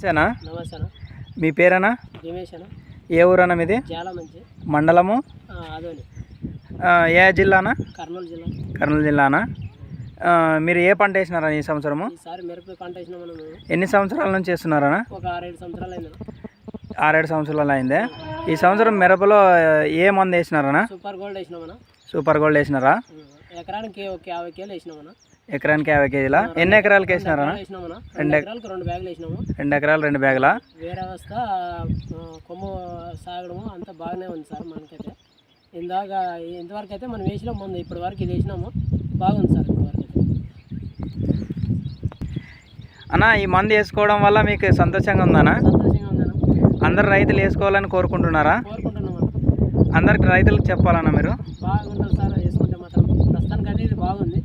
సేనా నమస్తే అన్న. మీ పేరేనా? రమేష్ అన్న. ఏ ఊరన్నా మీది? చాలా మంచి మండలము అదోని ఏ జిల్లానా? కర్నూలు జిల్లా. కర్నూలు జిల్లానా? మీరు ఏ పంట వేసినారా ఈ సంవత్సరము? ఈసారి మిరప పంట వేసినాం మనం. ఎన్ని సంవత్సరాల నుంచి వేస్తున్నారా? ఒక 6-7 సంవత్సరాలు అయింది. 6-7 సంవత్సరాలు అయిందే. ఈ సంవత్సరం మిరపలో ఏ మందు వేసినారా? సూపర్ గోల్డ్ వేసినామన్నా. సూపర్ గోల్డ్ వేసినారా? ఎకరానికి ఒక 50 కేజీలు వేసినామన్నా. ఎకరానికి 50 కేజీలా? ఎన్ని ఎకరాలకు వేసినారా? 2 ఎకరాలకు 2 బ్యాగులు వేసినాము. 2 ఎకరాలు 2 బ్యాగులా? వేరే వ్యవస్థ కొమ్ము సాగడము అంతా బాగానే ఉంది సార్. మనకైతే ఇంతవరకు అయితే మనం వేసినాం ముందు, ఇప్పటి వరకు ఇది వేసినాము, బాగుంది సార్. ఇంతవరకు అన్న, ఈ మందు వేసుకోవడం వల్ల మీకు సంతోషంగా ఉందన్నా? సంతోషంగా ఉందన్నా. అందరు రైతులు వేసుకోవాలని కోరుకుంటున్నారా? కోరుకుంటున్నాం. అందరికి రైతులకు చెప్పాలన్నా మీరు? బాగుంటుంది సార్ వేసుకుంటే మాత్రం. ప్రస్తుతానికి అయితే ఇది బాగుంది.